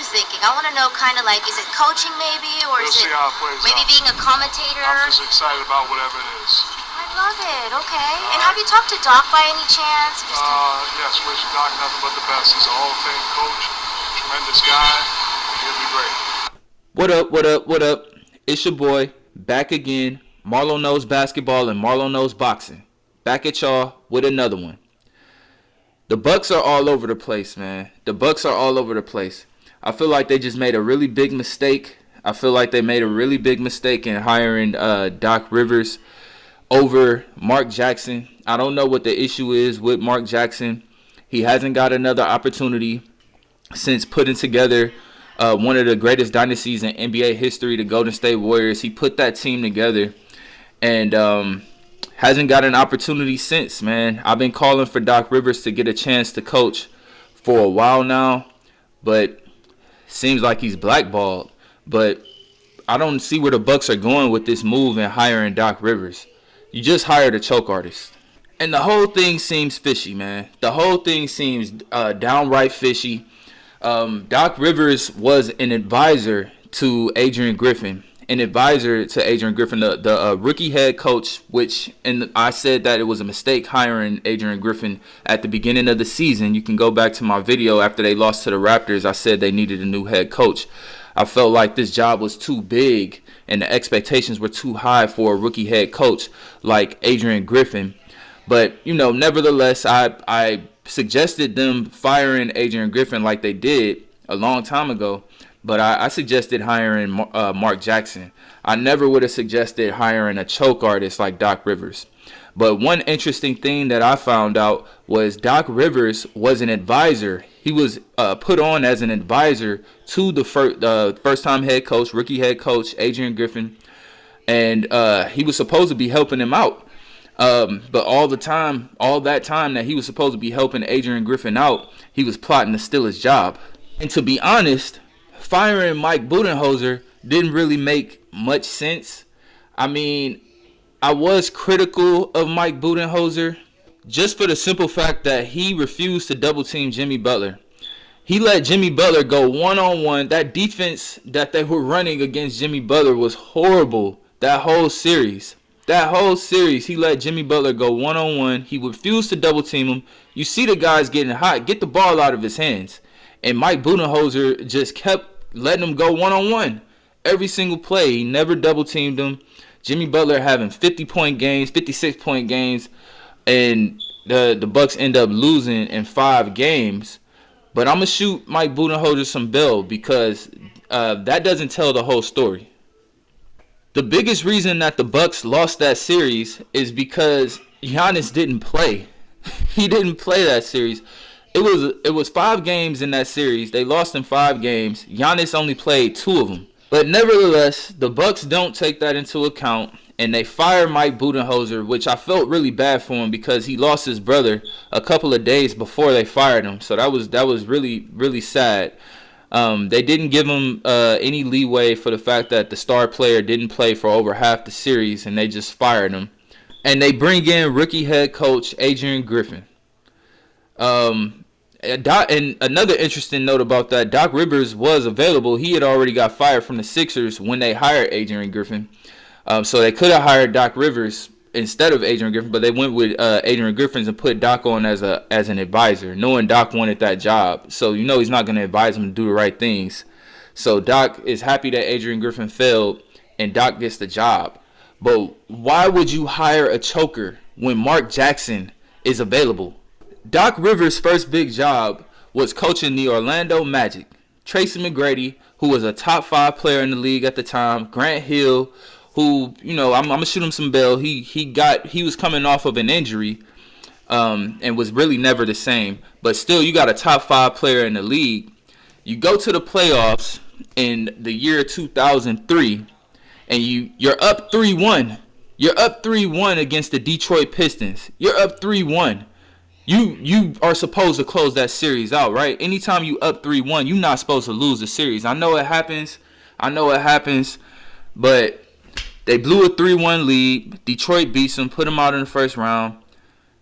thinking? I want to know kind of like, is it coaching maybe, or We'll is see it how it plays maybe out. being a commentator? I'm just excited about whatever it is. I love it. Okay. And have you talked to Doc by any chance? Yes, wish Doc nothing but the best. He's a Hall of Fame coach, tremendous guy. He'll be great. What up, what up, what up? It's your boy, back again. Marlo Knows Basketball and Marlo Knows Boxing. Back at y'all with another one. The Bucks are all over the place, man. The Bucks are all over the place. I feel like they just made a really big mistake. I feel like they made a really big mistake in hiring Doc Rivers over Mark Jackson. I don't know what the issue is with Mark Jackson. He hasn't got another opportunity since putting together one of the greatest dynasties in NBA history, the Golden State Warriors. He put that team together and hasn't got an opportunity since, man. I've been calling for Doc Rivers to get a chance to coach for a while now, but seems like he's blackballed. But I don't see where the Bucks are going with this move and hiring Doc Rivers. You just hired a choke artist. And the whole thing seems fishy, man. The whole thing seems downright fishy. Doc Rivers was an advisor to Adrian Griffin. The rookie head coach, and I said that it was a mistake hiring Adrian Griffin at the beginning of the season. You can go back to my video after they lost to the Raptors. I said they needed a new head coach. I felt like this job was too big and the expectations were too high for a rookie head coach like Adrian Griffin. But, nevertheless, I suggested them firing Adrian Griffin like they did a long time ago. But I suggested hiring Mark Jackson. I never would have suggested hiring a choke artist like Doc Rivers. But one interesting thing that I found out was Doc Rivers was an advisor. He was put on as an advisor to the first-time head coach, rookie head coach, Adrian Griffin. And he was supposed to be helping him out. But all that time that he was supposed to be helping Adrian Griffin out, he was plotting to steal his job. And to be honest, firing Mike Budenholzer didn't really make much sense. I mean, I was critical of Mike Budenholzer just for the simple fact that he refused to double team Jimmy Butler. He let Jimmy Butler go one-on-one. That defense that they were running against Jimmy Butler was horrible that whole series. He let Jimmy Butler go one-on-one. He refused to double team him. You see the guys getting hot. Get the ball out of his hands. And Mike Budenholzer just kept letting him go one-on-one. Every single play, he never double-teamed him. Jimmy Butler having 50-point games, 56-point games, and the Bucks end up losing in 5 games. But I'm going to shoot Mike Budenholzer some bail because that doesn't tell the whole story. The biggest reason that the Bucks lost that series is because Giannis didn't play. He didn't play that series. It was 5 games in that series. They lost in 5 games. Giannis only played 2 of them. But nevertheless, the Bucks don't take that into account, and they fire Mike Budenholzer, which I felt really bad for him because he lost his brother a couple of days before they fired him. So that was really, really sad. They didn't give him any leeway for the fact that the star player didn't play for over half the series, and they just fired him. And they bring in rookie head coach Adrian Griffin. And another interesting note about that, Doc Rivers was available. He had already got fired from the Sixers when they hired Adrian Griffin. So they could have hired Doc Rivers instead of Adrian Griffin, but they went with Adrian Griffin and put Doc on as an advisor, knowing Doc wanted that job. So he's not going to advise him to do the right things. So Doc is happy that Adrian Griffin failed and Doc gets the job. But why would you hire a choker when Mark Jackson is available? Doc Rivers' first big job was coaching the Orlando Magic. Tracy McGrady, who was a top 5 player in the league at the time, Grant Hill, who, I'm gonna shoot him some bail. He was coming off of an injury, and was really never the same. But still, you got a top 5 player in the league. You go to the playoffs in the year 2003, and you're up 3-1. You're up 3-1 against the Detroit Pistons. You're up 3-1. You are supposed to close that series out, right? Anytime you up 3-1, you're not supposed to lose the series. I know it happens, but they blew a 3-1 lead. Detroit beats them, put them out in the first round.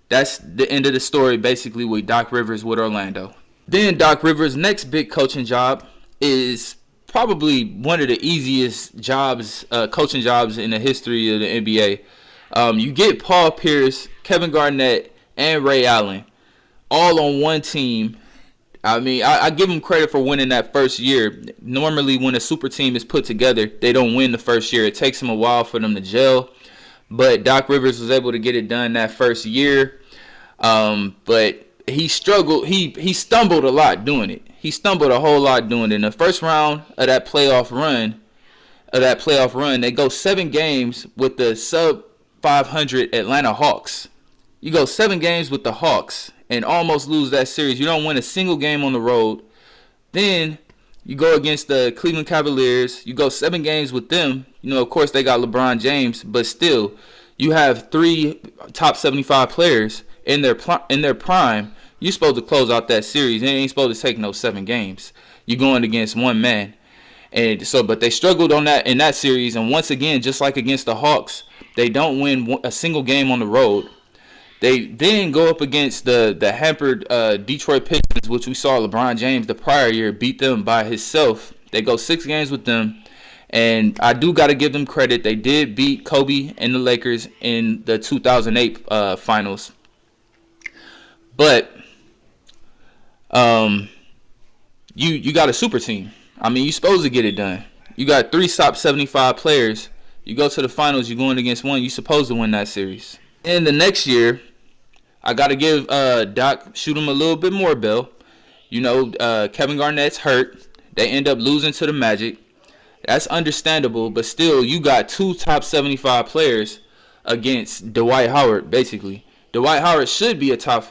That's the end of the story, basically, with Doc Rivers with Orlando. Then Doc Rivers' next big coaching job is probably one of the easiest jobs, coaching jobs in the history of the NBA. You get Paul Pierce, Kevin Garnett, and Ray Allen all on one team. I mean, I give them credit for winning that first year. Normally, when a super team is put together, they don't win the first year. It takes them a while for them to gel. But Doc Rivers was able to get it done that first year. But he struggled. He stumbled a lot doing it. He stumbled a whole lot doing it. In the first round of that playoff run, they go 7 games with the sub 500 Atlanta Hawks. You go 7 games with the Hawks and almost lose that series. You don't win a single game on the road. Then you go against the Cleveland Cavaliers. You go 7 games with them. You know, of course, they got LeBron James, but still, you have 3 top 75 players in their prime. You're supposed to close out that series. It ain't supposed to take no 7 games. You're going against one man. And so, but they struggled on that in that series. And once again, just like against the Hawks, they don't win a single game on the road. They then go up against the hampered Detroit Pistons, which we saw LeBron James the prior year beat them by himself. They go 6 games with them, and I do got to give them credit. They did beat Kobe and the Lakers in the 2008 finals. But you got a super team. I mean, you're supposed to get it done. You got 3 top 75 players. You go to the finals, you're going against one. You're supposed to win that series. In the next year, I got to give Doc, shoot him a little bit more, Bill. You know, Kevin Garnett's hurt. They end up losing to the Magic. That's understandable, but still, you got 2 top 75 players against Dwight Howard, basically. Dwight Howard should be a top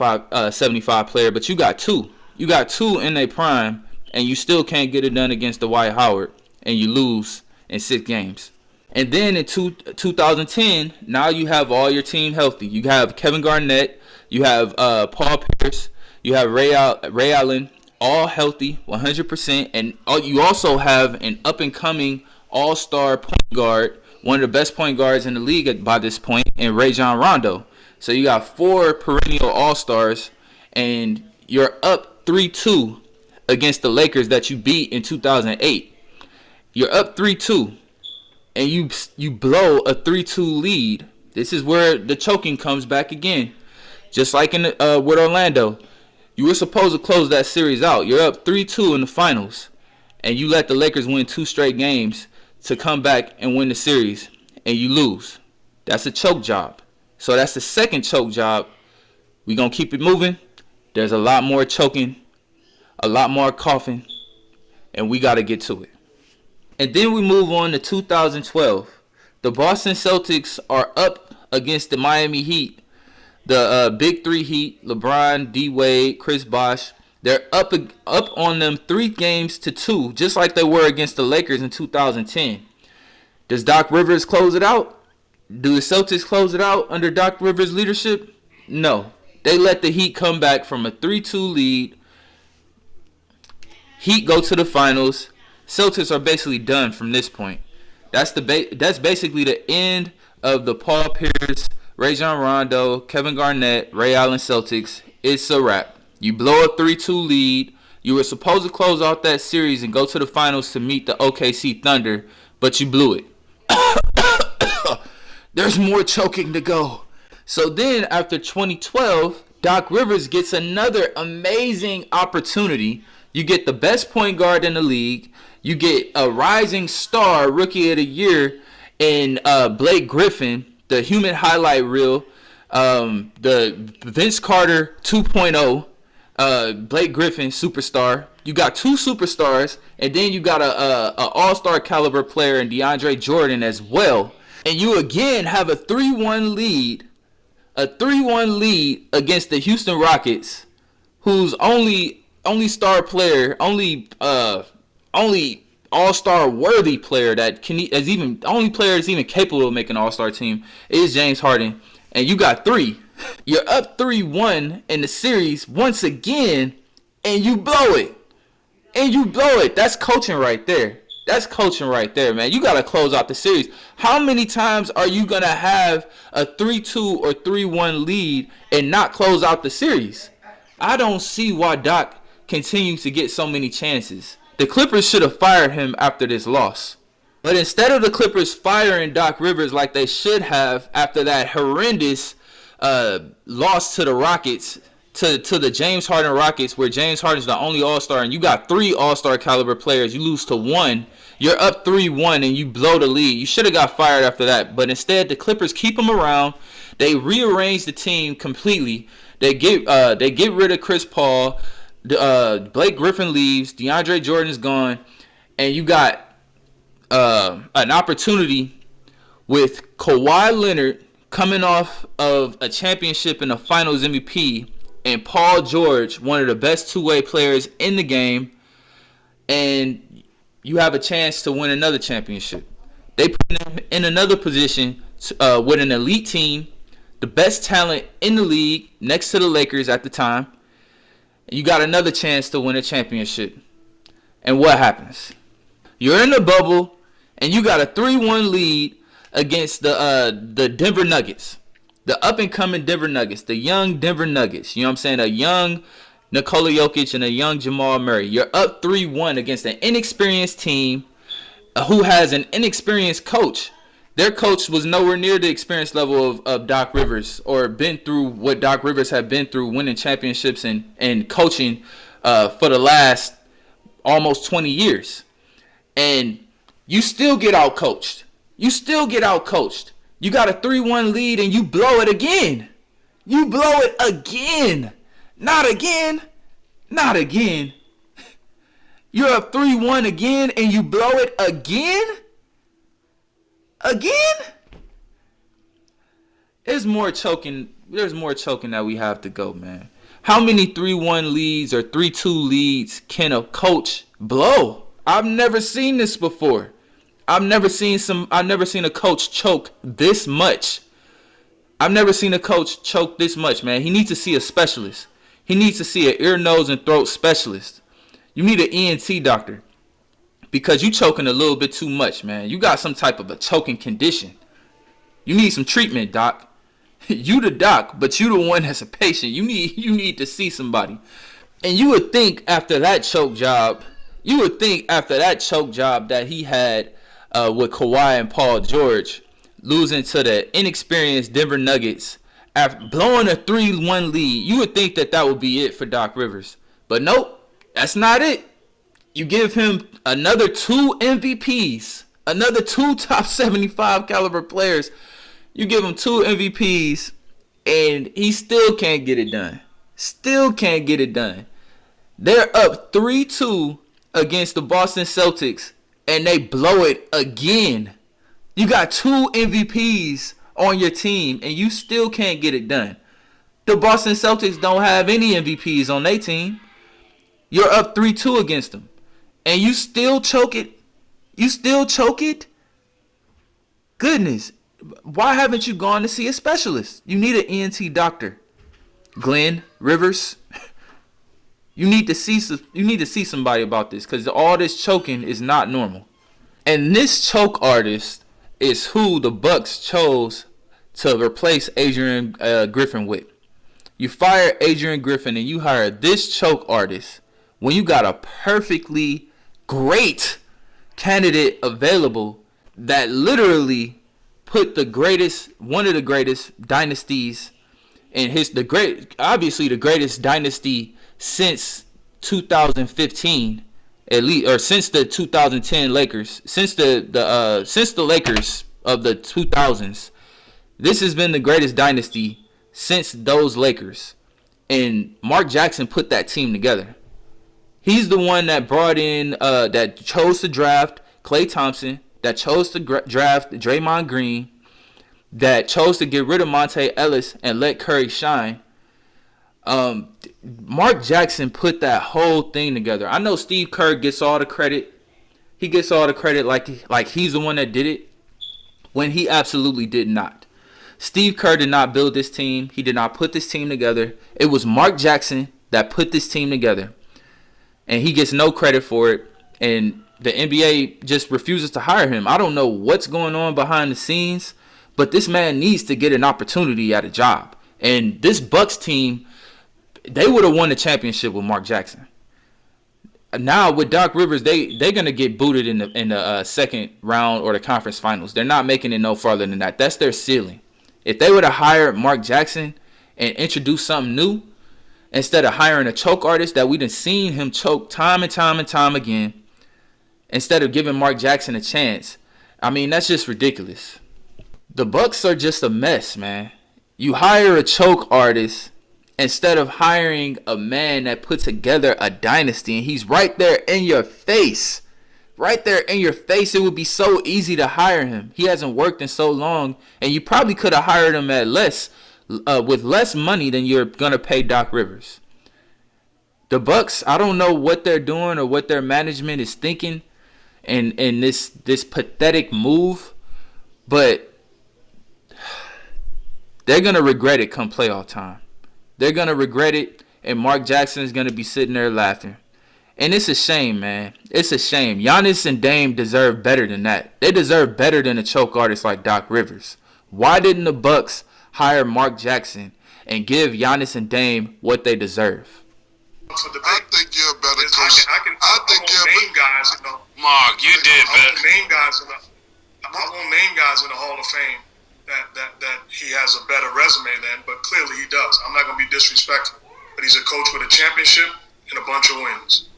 75 player, but you got 2. You got 2 in their prime, and you still can't get it done against Dwight Howard, and you lose in 6 games. And then in 2010, now you have all your team healthy. You have Kevin Garnett, you have Paul Pierce, you have Ray Allen, all healthy, 100%. And you also have an up-and-coming all-star point guard, one of the best point guards in the league by this point, in Rajon Rondo. So you got 4 perennial all-stars, and you're up 3-2 against the Lakers that you beat in 2008. You're up 3-2. And you blow a 3-2 lead. This is where the choking comes back again. Just like in with Orlando. You were supposed to close that series out. You're up 3-2 in the finals. And you let the Lakers win 2 straight games to come back and win the series. And you lose. That's a choke job. So that's the second choke job. We're going to keep it moving. There's a lot more choking. A lot more coughing. And we got to get to it. And then we move on to 2012. The Boston Celtics are up against the Miami Heat. The Big 3 Heat, LeBron, D-Wade, Chris Bosh. They're up on them 3-2, just like they were against the Lakers in 2010. Does Doc Rivers close it out? Do the Celtics close it out under Doc Rivers' leadership? No. They let the Heat come back from a 3-2 lead. Heat go to the finals. Celtics are basically done from this point. That's basically the end of the Paul Pierce, Rajon Rondo, Kevin Garnett, Ray Allen Celtics. It's a wrap. You blow a 3-2 lead. You were supposed to close out that series and go to the finals to meet the OKC Thunder, but you blew it. There's more choking to go. So then after 2012, Doc Rivers gets another amazing opportunity. You get the best point guard in the league. You get a rising star rookie of the year in Blake Griffin, the human highlight reel, the Vince Carter 2.0, Blake Griffin superstar. You got 2 superstars, and then you got a all-star caliber player in DeAndre Jordan as well. And you again have a 3-1 lead, against the Houston Rockets, whose only star player, only all-star worthy player only player that's even capable of making an all-star team is James Harden. And you got 3. You're up 3-1 in the series once again, and you blow it. That's coaching right there. Man. You got to close out the series. How many times are you going to have a 3-2 or 3-1 lead and not close out the series? I don't see why Doc continues to get so many chances. The Clippers should have fired him after this loss. But instead of the Clippers firing Doc Rivers like they should have after that horrendous loss to the Rockets, to the James Harden Rockets, where James Harden's the only All-Star and you got 3 All-Star caliber players, you lose to 1, you're up 3-1 and you blow the lead. You should have got fired after that. But instead, the Clippers keep him around. They rearrange the team completely. They get rid of Chris Paul. Blake Griffin leaves. DeAndre Jordan's gone, and you got an opportunity with Kawhi Leonard coming off of a championship and a Finals MVP, and Paul George, one of the best two-way players in the game, and you have a chance to win another championship. They put him in another position with an elite team, the best talent in the league next to the Lakers at the time. You got another chance to win a championship. And what happens? You're in the bubble, and you got a 3-1 lead against the Denver Nuggets. The up-and-coming Denver Nuggets. The young Denver Nuggets. You know what I'm saying? A young Nikola Jokic and a young Jamal Murray. You're up 3-1 against an inexperienced team who has an inexperienced coach. Their coach was nowhere near the experience level of Doc Rivers, or been through what Doc Rivers had been through, winning championships and coaching for the last almost 20 years. And you still get out-coached. You got a 3-1 lead and you blow it again. Not again. You're up 3-1 again and you blow it again? There's more choking that we have to go, man. How many 3-1 leads or 3-2 leads can a coach blow? I've never seen this before. I've never seen a coach choke this much. I've never seen a coach choke this much, man. He needs to see a specialist. He needs to see an ear, nose, and throat specialist. You need an ENT doctor. Because you choking a little bit too much, man. You got some type of a choking condition. You need some treatment, doc. You the doc, but you the one that's a patient. You need to see somebody. And you would think after that choke job that he had with Kawhi and Paul George, losing to the inexperienced Denver Nuggets, after blowing a 3-1 lead, you would think that would be it for Doc Rivers. But nope, that's not it. You give him another 2 MVPs, another 2 top 75 caliber players. You give him 2 MVPs, and he still can't get it done. They're up 3-2 against the Boston Celtics, and they blow it again. You got 2 MVPs on your team, and you still can't get it done. The Boston Celtics don't have any MVPs on their team. You're up 3-2 against them. And you still choke it? Goodness. Why haven't you gone to see a specialist? You need an ENT doctor. Glenn Rivers. You need to see somebody about this, because all this choking is not normal. And this choke artist is who the Bucks chose to replace Adrian Griffin with. You fire Adrian Griffin and you hire this choke artist when you got a perfectly great candidate available that literally put one of the greatest dynasties in the greatest dynasty since 2015, at least, or since the 2010 Lakers, since the Lakers of the 2000s. This has been the greatest dynasty since those Lakers, and Mark Jackson put that team together. He's the one that brought in, that chose to draft Klay Thompson, that chose to draft Draymond Green, that chose to get rid of Monte Ellis and let Curry shine. Mark Jackson put that whole thing together. I know Steve Kerr gets all the credit. He gets all the credit like he's the one that did it, when he absolutely did not. Steve Kerr did not build this team. He did not put this team together. It was Mark Jackson that put this team together. And he gets no credit for it. And the NBA just refuses to hire him. I don't know what's going on behind the scenes, but this man needs to get an opportunity at a job. And this Bucks team, they would have won the championship with Mark Jackson. now with Doc Rivers, they're gonna get booted in the second round or the conference finals. They're not making it no farther than that. That's their ceiling. If they would have hired Mark Jackson and introduced something new instead of hiring a choke artist that we done seen him choke time and time and time again, instead of giving Mark Jackson a chance, I mean, that's just ridiculous. The Bucks are just a mess, man. You hire a choke artist instead of hiring a man that put together a dynasty, and he's right there in your face. Right there in your face. It would be so easy to hire him. He hasn't worked in so long, and you probably could have hired him at with less money than you're gonna pay Doc Rivers. The Bucks, I don't know what they're doing or what their management is thinking in this pathetic move, but they're gonna regret it come playoff time. They're gonna regret it, and Mark Jackson is gonna be sitting there laughing. And it's a shame, man. It's a shame. Giannis and Dame deserve better than that. They deserve better than a choke artist like Doc Rivers. Why didn't the Bucks hire Mark Jackson and give Giannis and Dame what they deserve? I think you're a better coach. I think you're name guys. Mark, you did better. I won't name guys in the Hall of Fame that he has a better resume than, but clearly he does. I'm not going to be disrespectful, but he's a coach with a championship and a bunch of wins.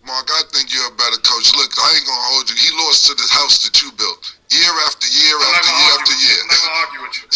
Mark, I think you're a better coach. Look, I ain't gonna hold you. He lost to the house that you built year after year after year after year. I'm not gonna argue with you.